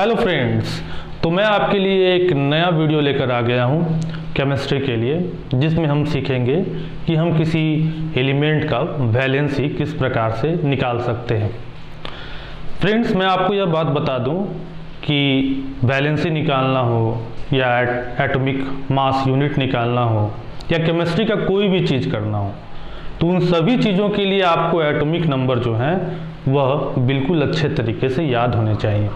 Hello friends, तो मैं आपके लिए एक नया वीडियो लेकर आ गया हूँ केमिस्ट्री के लिए, जिसमें हम सीखेंगे कि हम किसी एलिमेंट का वैलेंसी किस प्रकार से निकाल सकते हैं। फ्रेंड्स, मैं आपको यह बात बता दूं कि वैलेंसी निकालना हो या एटॉमिक मास यूनिट निकालना हो या केमिस्ट्री का कोई भी चीज़ करना हो, तो उन सभी चीज़ों के लिए आपको एटॉमिक नंबर जो हैं वह बिल्कुल अच्छे तरीके से याद होने चाहिए।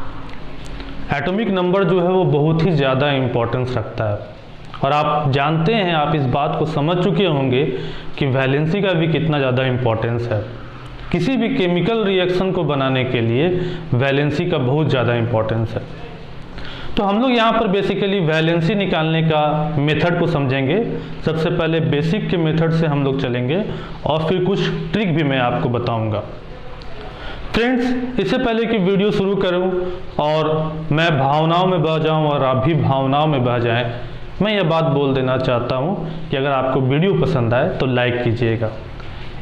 एटॉमिक नंबर जो है वो बहुत ही ज़्यादा इम्पोर्टेंस रखता है और आप जानते हैं, आप इस बात को समझ चुके होंगे कि वैलेंसी का भी कितना ज़्यादा इम्पोर्टेंस है। किसी भी केमिकल रिएक्शन को बनाने के लिए वैलेंसी का बहुत ज़्यादा इम्पोर्टेंस है। तो हम लोग यहाँ पर बेसिकली वैलेंसी निकालने का मेथड को समझेंगे। सबसे पहले बेसिक के मेथड से हम लोग चलेंगे और फिर कुछ ट्रिक भी मैं आपको बताऊँगा। फ्रेंड्स, इससे पहले कि वीडियो शुरू करूं और मैं भावनाओं में बह जाऊं और आप भी भावनाओं में बह जाएं, मैं यह बात बोल देना चाहता हूं कि अगर आपको वीडियो पसंद आए तो लाइक कीजिएगा।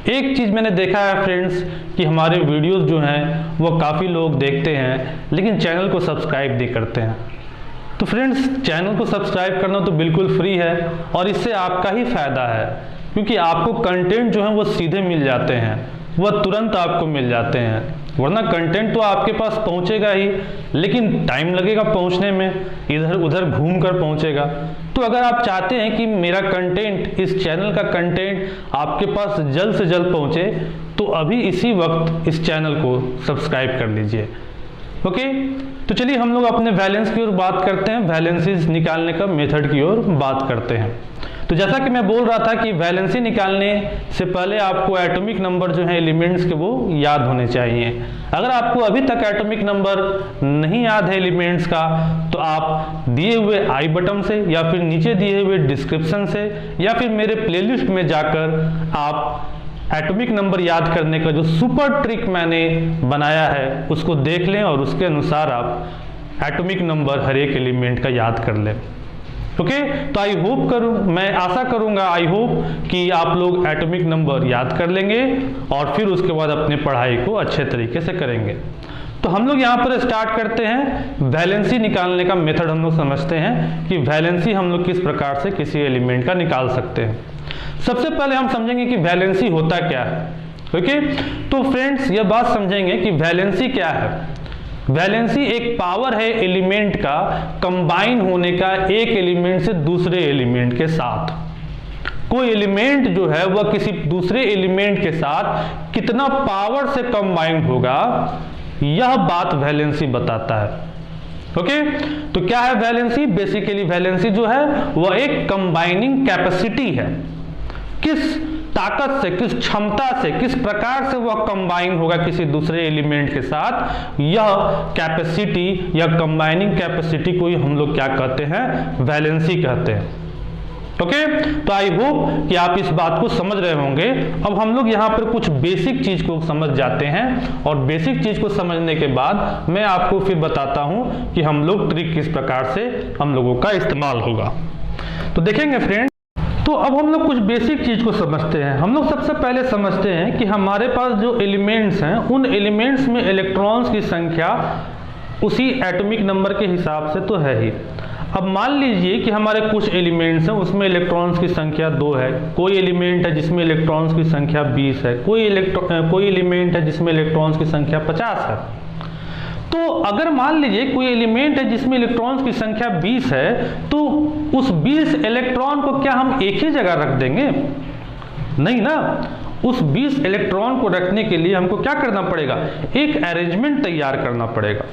एक चीज़ मैंने देखा है फ्रेंड्स कि हमारे वीडियोस जो हैं वो काफ़ी लोग देखते हैं लेकिन चैनल को सब्सक्राइब नहीं करते हैं। तो फ्रेंड्स, चैनल को सब्सक्राइब करना तो बिल्कुल फ्री है और इससे आपका ही फ़ायदा है, क्योंकि आपको कंटेंट जो है वो सीधे मिल जाते हैं, वह तुरंत आपको मिल जाते हैं। वरना कंटेंट तो आपके पास पहुंचेगा ही, लेकिन टाइम लगेगा पहुंचने में, इधर उधर घूम कर पहुंचेगा। तो अगर आप चाहते हैं कि मेरा कंटेंट, इस चैनल का कंटेंट आपके पास जल्द से जल्द पहुंचे, तो अभी इसी वक्त इस चैनल को सब्सक्राइब कर लीजिए। ओके, तो चलिए हम लोग अपने वैलेंस की ओर बात करते हैं, वैलेंसीज निकालने का मेथड की ओर बात करते हैं। तो जैसा कि मैं बोल रहा था कि वैलेंसी निकालने से पहले आपको एटॉमिक नंबर जो है एलिमेंट्स के वो याद होने चाहिए। अगर आपको अभी तक एटॉमिक नंबर नहीं याद है एलिमेंट्स का, तो आप दिए हुए आई बटन से या फिर नीचे दिए हुए डिस्क्रिप्शन से या फिर मेरे प्लेलिस्ट में जाकर आप एटॉमिक नंबर याद करने का जो सुपर ट्रिक मैंने बनाया है उसको देख लें और उसके अनुसार आप एटॉमिक नंबर हर एक एलिमेंट का याद कर लें। ओके, तो मैं आशा करूंगा, आई होप कि आप लोग एटॉमिक नंबर याद कर लेंगे और फिर उसके बाद अपने पढ़ाई को अच्छे तरीके से करेंगे। तो हम लोग यहाँ पर स्टार्ट करते हैं। वैलेंसी निकालने का मेथड हम लोग समझते हैं कि वैलेंसी हम लोग किस प्रकार से किसी एलिमेंट का निकाल सकते हैं। सबसे पहले हम समझेंगे कि वैलेंसी होता क्या है। ओके, तो फ्रेंड्स, यह बात समझेंगे कि वैलेंसी क्या है। वैलेंसी एक पावर है एलिमेंट का कंबाइन होने का एक एलिमेंट से दूसरे एलिमेंट के साथ। कोई एलिमेंट जो है वह किसी दूसरे एलिमेंट के साथ कितना पावर से कंबाइंड होगा, यह बात वैलेंसी बताता है। ओके, तो क्या है वैलेंसी? बेसिकली वैलेंसी जो है वह एक कंबाइनिंग कैपेसिटी है। किस ताकत से, किस क्षमता से, किस प्रकार से वह कंबाइन होगा किसी दूसरे एलिमेंट के साथ, यह कैपेसिटी या कंबाइनिंग कैपेसिटी को ही हम लोग क्या कहते हैं? वैलेंसी कहते हैं। ओके, तो आई होप कि आप इस बात को समझ रहे होंगे। अब हम लोग यहाँ पर कुछ बेसिक चीज को समझ जाते हैं और बेसिक चीज को समझने के बाद मैं आपको फिर बताता हूँ कि हम लोग ट्रिक किस प्रकार से हम लोगों का इस्तेमाल होगा। तो देखेंगे फ्रेंड, तो अब हम लोग कुछ बेसिक चीज को समझते हैं। हम लोग सबसे पहले समझते हैं कि हमारे पास जो एलिमेंट्स हैं उन एलिमेंट्स में इलेक्ट्रॉन्स की संख्या उसी एटॉमिक नंबर के हिसाब से तो है ही। अब मान लीजिए कि हमारे कुछ एलिमेंट्स हैं उसमें इलेक्ट्रॉन्स की संख्या 2 है, कोई एलिमेंट है जिसमें इलेक्ट्रॉन्स की संख्या 20 है, कोई एलिमेंट है जिसमें इलेक्ट्रॉन्स की संख्या 50 है। तो अगर मान लीजिए कोई एलिमेंट है जिसमें इलेक्ट्रॉन्स की संख्या 20 है, तो उस 20 इलेक्ट्रॉन को क्या हम एक ही जगह रख देंगे? नहीं ना। उस 20 इलेक्ट्रॉन को रखने के लिए हमको क्या करना पड़ेगा? एक अरेंजमेंट तैयार करना पड़ेगा।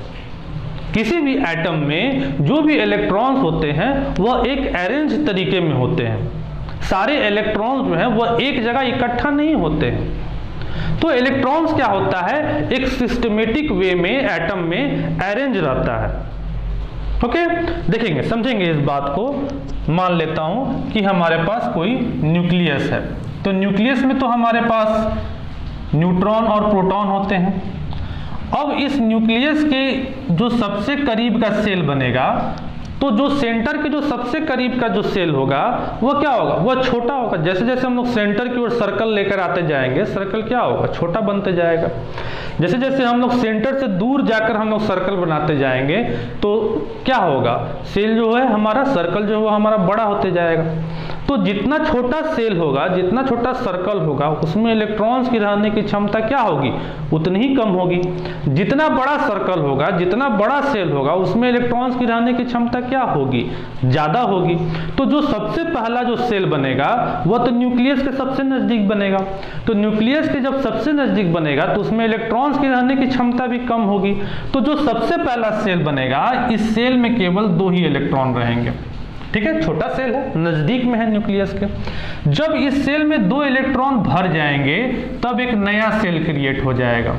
किसी भी एटम में जो भी इलेक्ट्रॉन्स होते हैं वह एक अरेंज तरीके में होते हैं। सारे इलेक्ट्रॉन्स जो हैं वह एक जगह इकट्ठा नहीं होते हैं। तो इलेक्ट्रॉन्स क्या होता है? एक सिस्टमेटिक वे में एटम में अरेंज रहता है। ओके, देखेंगे, समझेंगे इस बात को। मान लेता हूं कि हमारे पास कोई न्यूक्लियस है, तो न्यूक्लियस में तो हमारे पास न्यूट्रॉन और प्रोटॉन होते हैं। अब इस न्यूक्लियस के जो सबसे करीब का सेल बनेगा तो जो सेंटर के जो सबसे करीब का जो सेल होगा वो क्या होगा, वह छोटा होगा। जैसे जैसे हम लोग सेंटर की ओर सर्कल लेकर आते जाएंगे, सर्कल क्या होगा, छोटा बनते जाएगा। जैसे जैसे हम लोग सेंटर से दूर जाकर हम लोग सर्कल बनाते जाएंगे तो क्या होगा, सेल जो है हमारा, सर्कल जो है वो हमारा बड़ा होते जाएगा। तो जितना छोटा सेल होगा, जितना छोटा सर्कल होगा, उसमें इलेक्ट्रॉन्स की रहने की क्षमता क्या होगी, उतनी ही कम होगी। जितना बड़ा सर्कल होगा, जितना बड़ा सेल होगा, उसमें इलेक्ट्रॉन्स की रहने की क्षमता क्या होगी, ज़्यादा होगी। तो जो सबसे पहला जो सेल बनेगा वह तो न्यूक्लियस के सबसे नज़दीक बनेगा। तो न्यूक्लियस के जब सबसे नज़दीक बनेगा तो उसमें इलेक्ट्रॉन्स की रहने की क्षमता भी कम होगी। तो जो सबसे पहला सेल बनेगा, इस सेल में केवल 2 ही इलेक्ट्रॉन रहेंगे। ठीक है, छोटा सेल है, नज़दीक में है न्यूक्लियस के। जब इस सेल में 2 इलेक्ट्रॉन भर जाएंगे तब एक नया सेल क्रिएट हो जाएगा।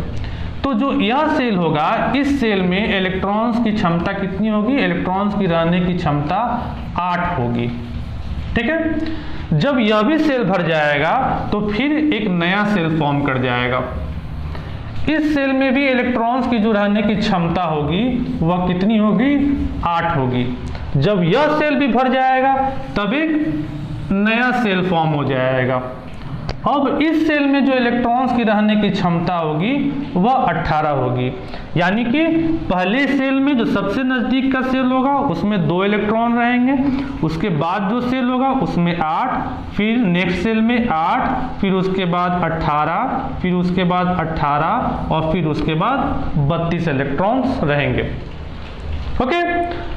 तो जो यह सेल होगा, इस सेल में इलेक्ट्रॉन्स की क्षमता कितनी होगी, इलेक्ट्रॉन्स की रहने की क्षमता 8 होगी। ठीक है, जब यह भी सेल भर जाएगा तो फिर एक नया सेल फॉर्म कर जाएगा। इस सेल में भी इलेक्ट्रॉन्स की जो रहने की क्षमता होगी वह कितनी होगी, 8 होगी। जब यह सेल भी भर जाएगा तब एक नया सेल फॉर्म हो जाएगा। अब इस सेल में जो इलेक्ट्रॉन्स की रहने की क्षमता होगी वह 18 होगी। यानी कि पहले सेल में जो सबसे नज़दीक का सेल होगा उसमें 2 इलेक्ट्रॉन रहेंगे, उसके बाद जो सेल होगा उसमें 8, फिर नेक्स्ट सेल में 8, फिर उसके बाद 18, फिर उसके बाद 18 और फिर उसके बाद 32 इलेक्ट्रॉन्स रहेंगे। ओके,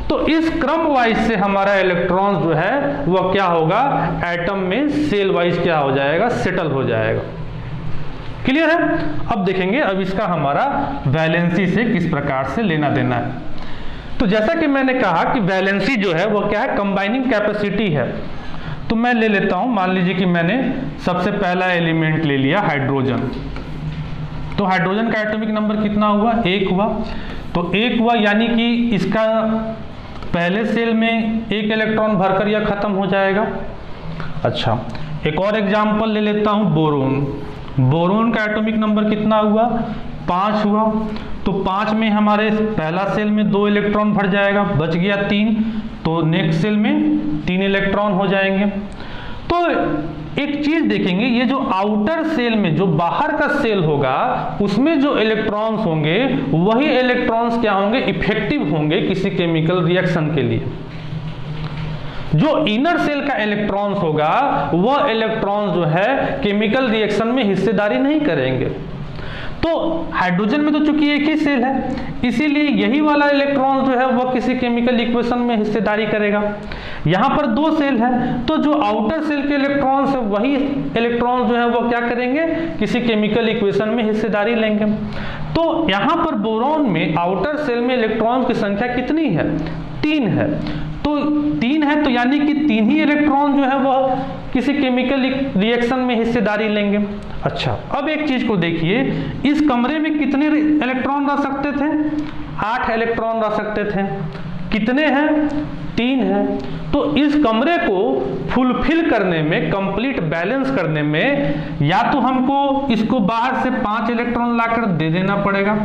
तो इस क्रम वाइज से हमारा इलेक्ट्रॉन जो है वह क्या होगा, एटम में सेल वाइज क्या हो जाएगा, सेटल हो जाएगा। क्लियर है? अब देखेंगे अब इसका हमारा वैलेंसी से किस प्रकार से लेना देना है। तो जैसा कि मैंने कहा कि वैलेंसी जो है वह क्या है, कंबाइनिंग कैपेसिटी है। तो मैं ले लेता हूं, मान लीजिए कि मैंने सबसे पहला एलिमेंट ले लिया हाइड्रोजन। तो हाइड्रोजन का एटॉमिक नंबर कितना हुआ, 1 हुआ। तो 1 हुआ यानी कि इसका पहले सेल में 1 इलेक्ट्रॉन भरकर यह खत्म हो जाएगा। अच्छा, एक और एग्जांपल ले लेता हूं, बोरोन। बोरोन का एटॉमिक नंबर कितना हुआ, 5 हुआ। तो 5 में हमारे पहला सेल में 2 इलेक्ट्रॉन भर जाएगा, बच गया 3। तो नेक्स्ट सेल में 3 इलेक्ट्रॉन हो जाएंगे। तो एक चीज देखेंगे, ये जो आउटर सेल में जो बाहर का सेल होगा उसमें जो इलेक्ट्रॉन्स होंगे वही इलेक्ट्रॉन्स क्या होंगे, इफेक्टिव होंगे किसी केमिकल रिएक्शन के लिए। जो इनर सेल का इलेक्ट्रॉन्स होगा वह इलेक्ट्रॉन्स जो है केमिकल रिएक्शन में हिस्सेदारी नहीं करेंगे। तो हाइड्रोजन में तो चूंकि एक ही सेल है, इसीलिए यही वाला इलेक्ट्रॉन जो है वह किसी केमिकल इक्वेशन में हिस्सेदारी करेगा। यहाँ पर 2 सेल है, तो जो आउटर सेल के इलेक्ट्रॉन्स है वही इलेक्ट्रॉन जो है वो क्या करेंगे, किसी केमिकल इक्वेशन में हिस्सेदारी लेंगे। तो यहाँ पर बोरॉन में आउटर सेल में इलेक्ट्रॉन्स की संख्या कितनी है, 3 है। तो 3 है तो यानी कि 3 ही इलेक्ट्रॉन जो है वह किसी केमिकल रिएक्शन में हिस्सेदारी लेंगे। अच्छा, अब एक चीज को देखिए, इस कमरे में कितने इलेक्ट्रॉन रह सकते थे, 8 इलेक्ट्रॉन रह सकते थे। कितने हैं, 3 है। तो इस कमरे को फुलफिल करने में, कंप्लीट बैलेंस करने में, या तो हमको इसको बाहर से 5 इलेक्ट्रॉन लाकर दे देना पड़ेगा,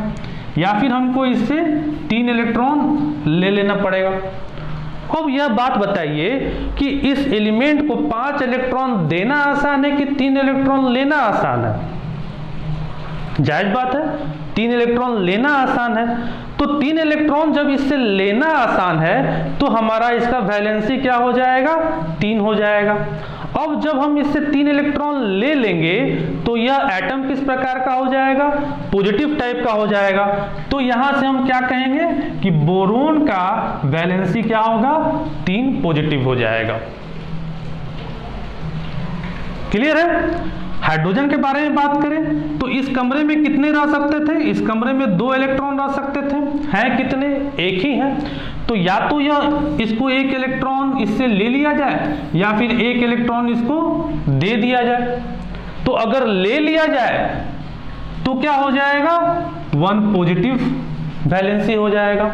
या फिर हमको इससे 3 इलेक्ट्रॉन ले लेना पड़ेगा। अब यह बात बताइए कि इस एलिमेंट को 5 इलेक्ट्रॉन देना आसान है कि 3 इलेक्ट्रॉन लेना आसान है? जायज बात है, 3 इलेक्ट्रॉन लेना आसान है। तो 3 इलेक्ट्रॉन जब इससे लेना आसान है तो हमारा इसका वैलेंसी क्या हो जाएगा, 3 हो जाएगा। अब जब हम इससे 3 इलेक्ट्रॉन ले लेंगे तो यह एटम किस प्रकार का हो जाएगा, पॉजिटिव टाइप का हो जाएगा। तो यहां से हम क्या कहेंगे कि बोरोन का वैलेंसी क्या होगा, 3 पॉजिटिव हो जाएगा। क्लियर है? हाइड्रोजन के बारे में बात करें तो इस कमरे में कितने रह सकते थे, इस कमरे में 2 इलेक्ट्रॉन रह सकते थे, हैं कितने, 1 ही है। तो या तो यह इसको 1 इलेक्ट्रॉन इससे ले लिया जाए या फिर 1 इलेक्ट्रॉन इसको दे दिया जाए। तो अगर ले लिया जाए तो क्या हो जाएगा, 1 पॉजिटिव वैलेंसी हो जाएगा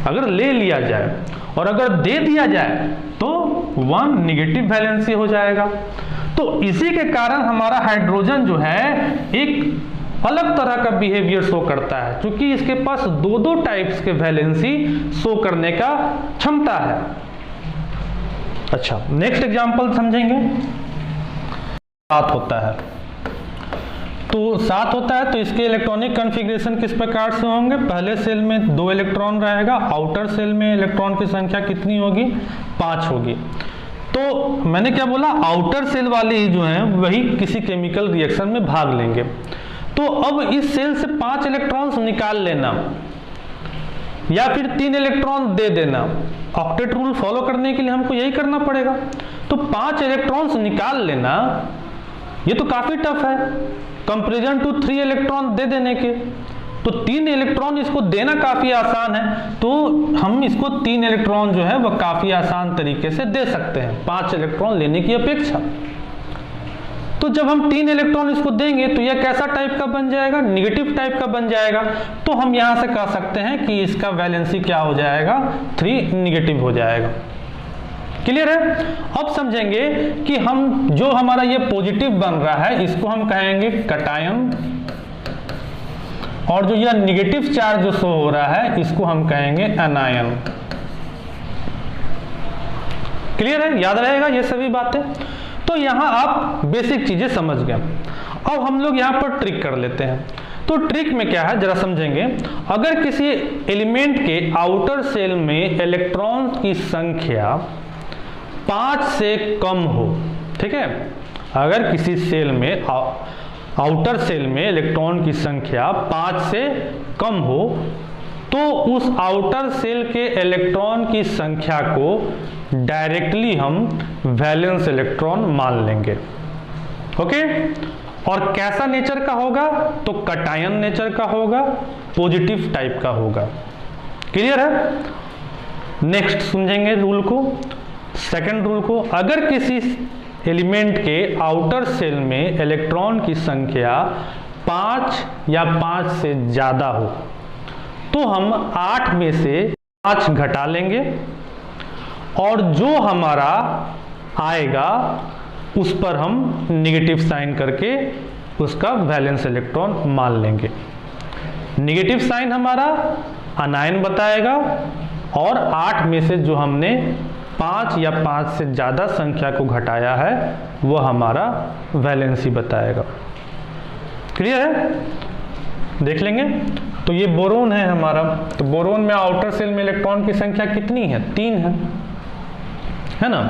अगर ले लिया जाए, और अगर दे दिया जाए तो 1 निगेटिव वैलेंसी हो जाएगा। तो इसी के कारण हमारा हाइड्रोजन जो है एक अलग तरह का बिहेवियर शो करता है, क्योंकि इसके पास दो दो टाइप्स के वैलेंसी शो करने का क्षमता है। अच्छा, नेक्स्ट एग्जांपल समझेंगे। 7 होता है, तो 7 होता है तो इसके इलेक्ट्रॉनिक कॉन्फ़िगरेशन किस प्रकार से होंगे? पहले सेल में 2 इलेक्ट्रॉन रहेगा, आउटर सेल में इलेक्ट्रॉन की संख्या कितनी होगी? 5 होगी। तो मैंने क्या बोला, आउटर सेल वाले ही जो हैं वही किसी केमिकल रिएक्शन में भाग लेंगे। तो अब इस सेल से 5 इलेक्ट्रॉन्स निकाल लेना या फिर 3 इलेक्ट्रॉन दे देना, ऑक्टेट रूल फॉलो करने के लिए हमको यही करना पड़ेगा। तो 5 इलेक्ट्रॉन्स निकाल लेना ये तो काफी टफ है कंपेरिजन टू 3 इलेक्ट्रॉन दे देने के। तो 3 इलेक्ट्रॉन इसको देना काफी आसान है, तो हम इसको 3 इलेक्ट्रॉन जो है वह काफी आसान तरीके से दे सकते हैं 5 इलेक्ट्रॉन लेने की अपेक्षा। तो जब हम 3 इलेक्ट्रॉन इसको देंगे तो यह कैसा टाइप का बन जाएगा? निगेटिव टाइप का बन जाएगा। तो हम यहां से कह सकते हैं कि इसका वैलेंसी क्या हो जाएगा? 3 निगेटिव हो जाएगा। क्लियर है? अब समझेंगे कि हम जो हमारा ये पॉजिटिव बन रहा है इसको हम कहेंगे कटायन, और जो यह निगेटिव चार्ज जो शो हो रहा है इसको हम कहेंगे एनायन। क्लियर है? याद रहेगा ये सभी बातें। तो यहां आप बेसिक चीजें समझ गए। अब हम लोग यहां पर ट्रिक कर लेते हैं। तो ट्रिक में क्या है जरा समझेंगे। अगर किसी एलिमेंट के आउटर सेल में इलेक्ट्रॉन की संख्या 5 से कम हो, ठीक है, अगर किसी सेल में आउटर सेल में इलेक्ट्रॉन की संख्या 5 से कम हो तो उस आउटर सेल के इलेक्ट्रॉन की संख्या को डायरेक्टली हम वैलेंस इलेक्ट्रॉन मान लेंगे। ओके, और कैसा नेचर का होगा? तो कटायन नेचर का होगा, पॉजिटिव टाइप का होगा। क्लियर है? नेक्स्ट समझेंगे रूल को, सेकंड रूल को। अगर किसी एलिमेंट के आउटर सेल में इलेक्ट्रॉन की संख्या 5 या 5 से ज्यादा हो तो हम 8 में से 5 घटा लेंगे और जो हमारा आएगा उस पर हम निगेटिव साइन करके उसका वैलेंस इलेक्ट्रॉन मान लेंगे। निगेटिव साइन हमारा अनायन बताएगा और 8 में से जो हमने 5 या 5 से ज़्यादा संख्या को घटाया है वह हमारा वैलेंसी बताएगा। क्लियर है? देख लेंगे। तो ये बोरोन है हमारा, तो बोरोन में आउटर सेल में इलेक्ट्रॉन की संख्या कितनी है? 3 है ना।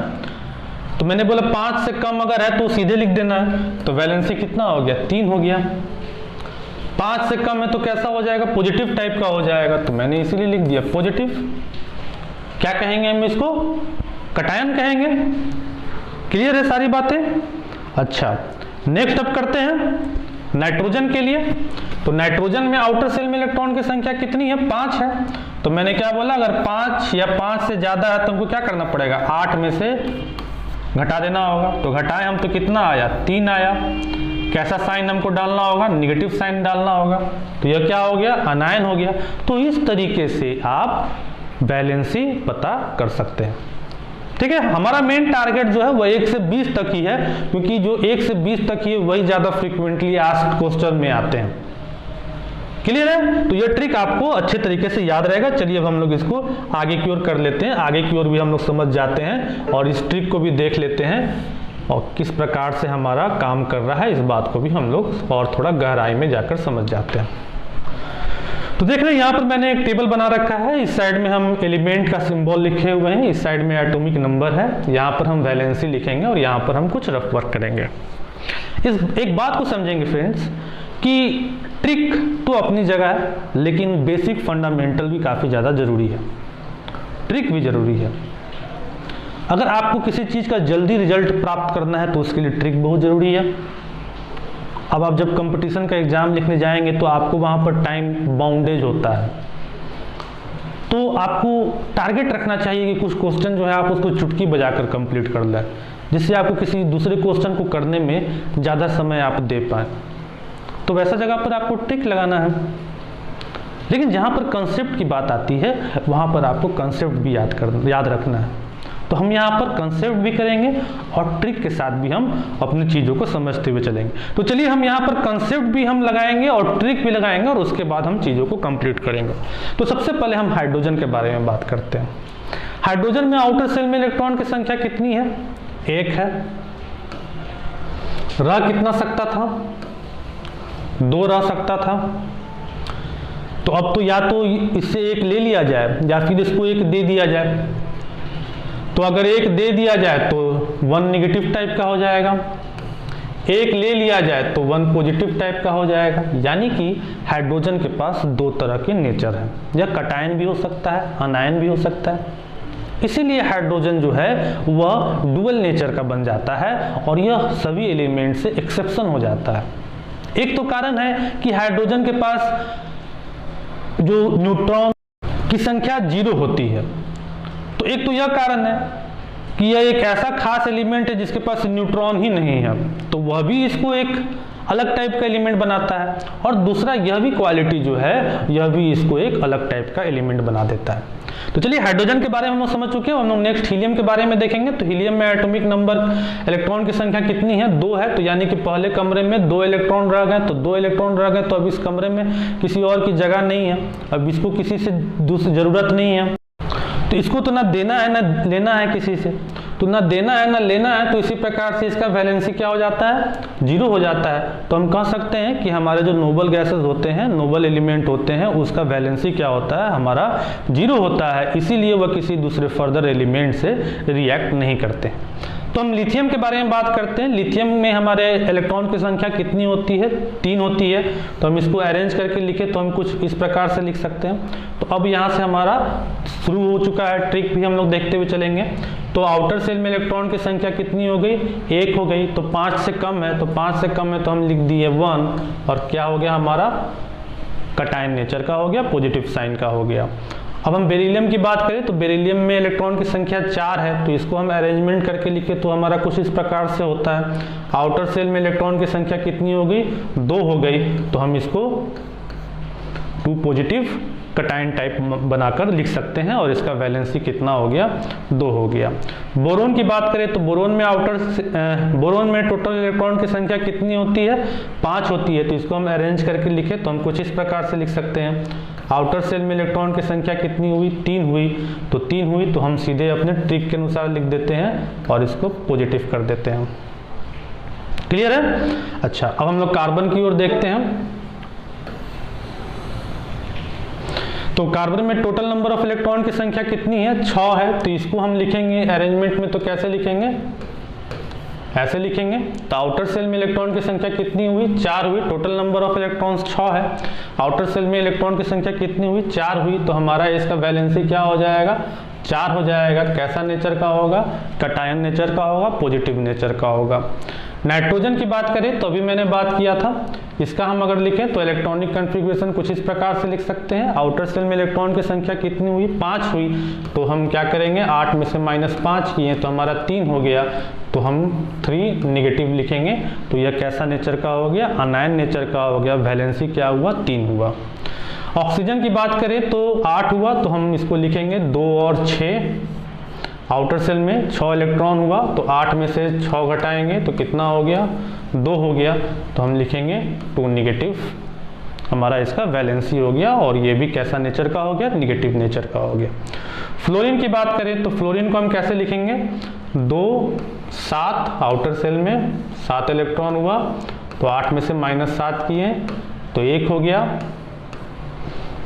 तो मैंने बोला 5 से कम अगर है तो सीधे लिख देना है, तो वैलेंसी कितना हो गया? 3 हो गया। 5 से कम है तो कैसा हो जाएगा? पॉजिटिव टाइप का हो जाएगा, तो मैंने इसीलिए लिख दिया पॉजिटिव। क्या कहेंगे हम इसको? कटायन कहेंगे। क्लियर है सारी बातें? अच्छा, नेक्स्ट अप करते हैं नाइट्रोजन के लिए। तो नाइट्रोजन में आउटर सेल में इलेक्ट्रॉन की संख्या कितनी है? 5 है। तो मैंने क्या बोला, अगर 5 या 5 से ज्यादा है तो हमको क्या करना पड़ेगा? 8 में से घटा देना होगा। तो घटाए हम तो कितना आया? 3 आया। कैसा साइन हमको डालना होगा? निगेटिव साइन डालना होगा। तो यह क्या हो गया? अनायन हो गया। तो इस तरीके से आप वैलेंसी पता कर सकते हैं। ठीक है, हमारा मेन टारगेट जो है वह 1 से 20 तक ही है, क्योंकि जो 1 से 20 तक ही है वही ज्यादा फ्रीक्वेंटली आस्क्ड क्वेश्चन में आते हैं। क्लियर है? तो ये ट्रिक आपको अच्छे तरीके से याद रहेगा। चलिए अब हम लोग इसको आगे की ओर कर लेते हैं, आगे की ओर भी हम लोग समझ जाते हैं और इस ट्रिक को भी देख लेते हैं और किस प्रकार से हमारा काम कर रहा है इस बात को भी हम लोग और थोड़ा गहराई में जाकर समझ जाते हैं। तो देख रहे हैं यहाँ पर मैंने एक टेबल बना रखा है। इस साइड में हम एलिमेंट का सिंबल लिखे हुए हैं, इस साइड में एटॉमिक नंबर है, यहाँ पर हम वैलेंसी लिखेंगे और यहाँ पर हम कुछ रफ वर्क करेंगे। इस एक बात को समझेंगे फ्रेंड्स कि ट्रिक तो अपनी जगह है, लेकिन बेसिक फंडामेंटल भी काफ़ी ज़्यादा ज़रूरी है। ट्रिक भी ज़रूरी है। अगर आपको किसी चीज़ का जल्दी रिजल्ट प्राप्त करना है तो उसके लिए ट्रिक बहुत ज़रूरी है। अब आप जब कंपटीशन का एग्ज़ाम लिखने जाएंगे तो आपको वहाँ पर टाइम बाउंडेज होता है, तो आपको टारगेट रखना चाहिए कि कुछ क्वेश्चन जो है आप उसको चुटकी बजाकर कंप्लीट कर लें, जिससे आपको किसी दूसरे क्वेश्चन को करने में ज़्यादा समय आप दे पाएँ। तो वैसा जगह पर आपको ट्रिक लगाना है। लेकिन जहाँ पर कंसेप्ट की बात आती है वहाँ पर आपको कंसेप्ट भी याद रखना है। तो हम यहाँ पर कंसेप्ट भी करेंगे और ट्रिक के साथ भी हम अपनी चीज़ों को समझते हुए चलेंगे। तो चलिए हम यहाँ पर कंसेप्ट भी हम लगाएंगे और ट्रिक भी लगाएंगे और उसके बाद हम चीज़ों को कंप्लीट करेंगे। तो सबसे पहले हम हाइड्रोजन के बारे में बात करते हैं। हाइड्रोजन में आउटर सेल में इलेक्ट्रॉन की संख्या कितनी है? 1 है। रह कितना सकता था? 2 रह सकता था। तो अब तो या तो इससे 1 ले लिया जाए या फिर इसको 1 दे दिया जाए। तो अगर 1 दे दिया जाए तो 1 नेगेटिव टाइप का हो जाएगा, 1 ले लिया जाए तो 1 पॉजिटिव टाइप का हो जाएगा। यानी कि हाइड्रोजन के पास 2 तरह के नेचर हैं, या कटायन भी हो सकता है, अनायन भी हो सकता है। इसीलिए हाइड्रोजन जो है वह डुअल नेचर का बन जाता है और यह सभी एलिमेंट से एक्सेप्शन हो जाता है। एक तो कारण है कि हाइड्रोजन के पास जो न्यूट्रॉन की संख्या 0 होती है। तो एक तो यह कारण है कि यह एक ऐसा खास एलिमेंट है जिसके पास न्यूट्रॉन ही नहीं है, तो वह भी इसको एक अलग टाइप का एलिमेंट बनाता है। और दूसरा यह भी क्वालिटी जो है यह भी इसको एक अलग टाइप का एलिमेंट बना देता है। तो चलिए हाइड्रोजन के बारे में हम लोग समझ चुके हैं। हम लोग नेक्स्ट हीलियम के बारे में देखेंगे। तो हीलियम में एटॉमिक नंबर इलेक्ट्रॉन की संख्या कितनी है? 2 है। तो यानी कि पहले कमरे में 2 इलेक्ट्रॉन रह गए, तो 2 इलेक्ट्रॉन रह गए। तो अब इस कमरे में किसी और की जगह नहीं है, अब इसको किसी से दूसरी जरूरत नहीं है। तो इसको तो ना देना है ना लेना है किसी से, तो ना देना है ना लेना है। तो इसी प्रकार से इसका वैलेंसी क्या हो जाता है? 0 हो जाता है। तो हम कह सकते हैं कि हमारे जो नोबल गैसेस होते हैं, नोबल एलिमेंट होते हैं, उसका वैलेंसी क्या होता है? हमारा 0 होता है। इसीलिए वह किसी दूसरे फर्दर एलिमेंट से रिएक्ट नहीं करते। तो हम लिथियम के बारे में बात करते हैं। लिथियम में हमारे इलेक्ट्रॉन की संख्या कितनी होती है? 3 होती है। तो हम इसको अरेंज करके लिखे तो हम कुछ इस प्रकार से लिख सकते हैं। तो अब यहाँ से हमारा शुरू हो चुका है, ट्रिक भी हम लोग देखते हुए चलेंगे। तो आउटर सेल में इलेक्ट्रॉन की संख्या कितनी हो गई? 1 हो गई। तो 5 से कम है, तो 5 से कम है तो हम लिख दिए 1, और क्या हो गया हमारा? कटायन नेचर का हो गया, पॉजिटिव साइन का हो गया। अब हम बेरिलियम की बात करें तो बेरिलियम में इलेक्ट्रॉन की संख्या 4 है। तो इसको हम अरेंजमेंट करके लिखे तो हमारा कुछ इस प्रकार से होता है। आउटर सेल में इलेक्ट्रॉन की संख्या कितनी हो गई? 2 हो गई। तो हम इसको 2 पॉजिटिव कटायन टाइप बनाकर लिख सकते हैं और इसका वैलेंसी कितना हो गया? 2 हो गया। बोरोन की बात करें तो बोरोन में टोटल इलेक्ट्रॉन की संख्या कितनी होती है? 5 होती है। तो इसको हम अरेंज करके लिखे तो हम कुछ इस प्रकार से लिख सकते हैं। आउटर सेल में इलेक्ट्रॉन की संख्या कितनी हुई? 3 हुई। तो 3 हुई तो हम सीधे अपने ट्रिक के अनुसार लिख देते हैं और इसको पॉजिटिव कर देते हैं। क्लियर है? अच्छा, अब हम लोग कार्बन की ओर देखते हैं। तो कार्बन में टोटल नंबर ऑफ इलेक्ट्रॉन की संख्या कितनी है? 6 है। तो इसको हम लिखेंगे अरेंजमेंट में तो कैसे लिखेंगे? ऐसे लिखेंगे। तो आउटर सेल में इलेक्ट्रॉन की संख्या कितनी हुई? 4 हुई। टोटल नंबर ऑफ इलेक्ट्रॉन्स 6 है। आउटर सेल में इलेक्ट्रॉन की संख्या कितनी हुई? 4 हुई। तो हमारा इसका वैलेंसी क्या हो जाएगा? 4 हो जाएगा। कैसा नेचर का होगा? कटायन नेचर का होगा, पॉजिटिव नेचर का होगा। नाइट्रोजन की बात करें तो अभी मैंने बात किया था, इसका हम अगर लिखें तो इलेक्ट्रॉनिक कॉन्फ़िगरेशन कुछ इस प्रकार से लिख सकते हैं। आउटर सेल में इलेक्ट्रॉन की संख्या कितनी हुई? 5 हुई। तो हम क्या करेंगे? 8 में से -5 किए तो हमारा 3 हो गया। तो हम 3 नेगेटिव लिखेंगे। तो यह कैसा नेचर का हो गया? अनायन नेचर का हो गया। वैलेंसी क्या हुआ? 3 हुआ। ऑक्सीजन की बात करें तो 8 हुआ। तो हम इसको लिखेंगे 2 और 6। आउटर सेल में 6 इलेक्ट्रॉन हुआ। तो 8 में से 6 घटाएंगे तो कितना हो गया? 2 हो गया। तो हम लिखेंगे 2 नेगेटिव। हमारा इसका वैलेंसी हो गया और ये भी कैसा नेचर का हो गया? नेगेटिव नेचर का हो गया। फ्लोरीन की बात करें तो फ्लोरीन को हम कैसे लिखेंगे? 2 7। आउटर सेल में 7 इलेक्ट्रॉन हुआ। तो 8 में से -7 किए तो 1 हो गया।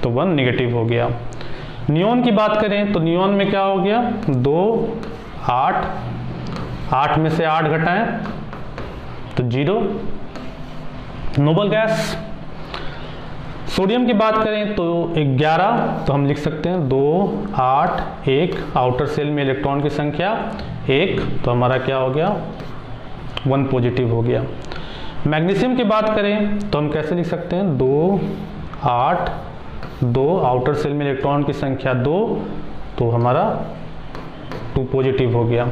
तो 1 नेगेटिव हो गया। नियोन की बात करें तो नियोन में क्या हो गया? 2 8। 8 में से 8 घटाएं तो 0, नोबल गैस। सोडियम की बात करें तो 11। तो हम लिख सकते हैं 2 8 1। आउटर सेल में इलेक्ट्रॉन की संख्या 1। तो हमारा क्या हो गया? 1 पॉजिटिव हो गया। मैग्नीशियम की बात करें तो हम कैसे लिख सकते हैं? 2 8 2। आउटर सेल में इलेक्ट्रॉन की संख्या 2। तो हमारा 2 पॉजिटिव हो गया।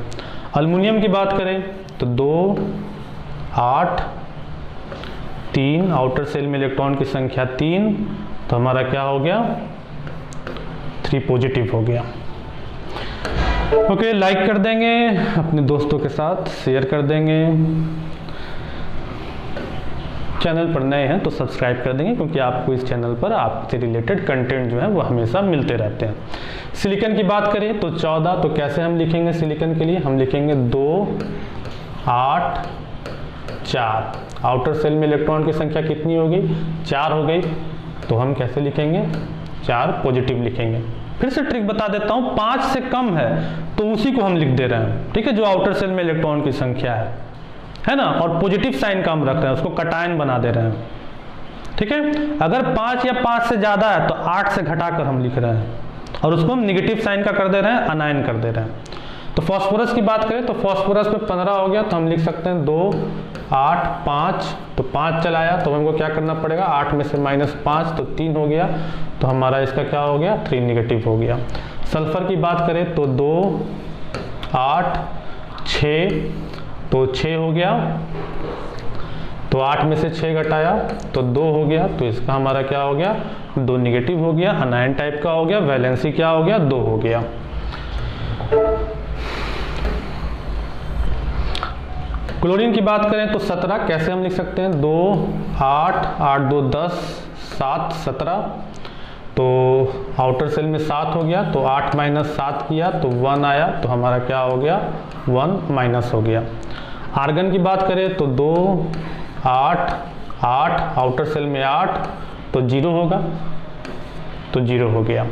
अल्युमिनियम की बात करें तो 2 8 3। आउटर सेल में इलेक्ट्रॉन की संख्या 3। तो हमारा क्या हो गया? 3 पॉजिटिव हो गया। ओके, लाइक कर देंगे, अपने दोस्तों के साथ शेयर कर देंगे। चैनल पर नए हैं तो सब्सक्राइब कर देंगे, क्योंकि आपको इस चैनल पर आपसे रिलेटेड कंटेंट जो है वो हमेशा मिलते रहते हैं। सिलिकॉन की बात करें तो 14, तो कैसे हम लिखेंगे सिलिकॉन के लिए? हम लिखेंगे 2 8 4। आउटर सेल में इलेक्ट्रॉन की संख्या कितनी हो गई? 4 हो गई। तो हम कैसे लिखेंगे? 4 पॉजिटिव लिखेंगे। फिर से ट्रिक बता देता हूँ, 5 से कम है तो उसी को हम लिख दे रहे हैं, ठीक है, जो आउटर सेल में इलेक्ट्रॉन की संख्या है ना, और पॉजिटिव साइन का हम रख रहे हैं, उसको कटायन बना दे रहे हैं, ठीक है। अगर 5 या 5 से ज़्यादा है तो 8 से घटाकर हम लिख रहे हैं, और उसको हम निगेटिव साइन का कर दे रहे हैं, अनायन कर दे रहे हैं। तो फास्फोरस की बात करें तो फास्फोरस में 15 हो गया, तो हम लिख सकते हैं 2 8 5। तो 5 चलाया तो हमको क्या करना पड़ेगा? 8 में से -5 तो 3 हो गया, तो हमारा इसका क्या हो गया? 3 निगेटिव हो गया। सल्फर की बात करें तो 2 8 6, तो 6 हो गया, तो 8 में से 6 घटाया तो 2 हो गया, तो इसका हमारा क्या हो गया? 2 निगेटिव हो गया, अनायन टाइप का हो गया, वैलेंसी क्या हो गया? 2 हो गया। क्लोरीन की बात करें तो 17, कैसे हम लिख सकते हैं? 2 8 8 2 10 7 17, तो आउटर सेल में 7 हो गया, तो 8 - 7 किया तो 1 आया, तो हमारा क्या हो गया? 1 माइनस हो गया। आर्गन की बात करें तो 2 8 8, आउटर सेल में 8, तो 0 होगा, तो 0 हो गया।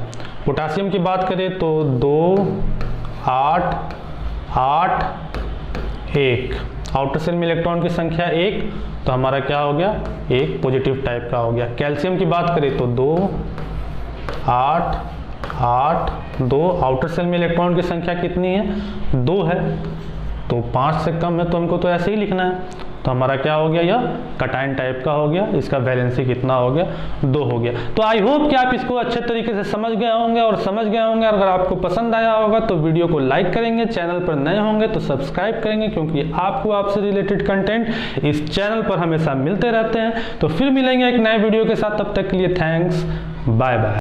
पोटासियम की बात करें तो 2 8 8 1, आउटर सेल में इलेक्ट्रॉन की संख्या 1, तो हमारा क्या हो गया? 1 पॉजिटिव टाइप का हो गया। कैल्शियम की बात करें तो 2 8 8 2, आउटर सेल में इलेक्ट्रॉन की संख्या कितनी है? 2 है, तो 5 से कम है तो हमको तो ऐसे ही लिखना है, तो हमारा क्या हो गया? यह कटायन टाइप का हो गया, इसका वैलेंसी कितना हो गया? 2 हो गया। तो आई होप कि आप इसको अच्छे तरीके से समझ गए होंगे, और समझ गए होंगे। अगर आपको पसंद आया होगा तो वीडियो को लाइक करेंगे, चैनल पर नए होंगे तो सब्सक्राइब करेंगे, क्योंकि आपको आपसे रिलेटेड कंटेंट इस चैनल पर हमेशा मिलते रहते हैं। तो फिर मिलेंगे एक नए वीडियो के साथ, तब तक के लिए थैंक्स, बाय बाय।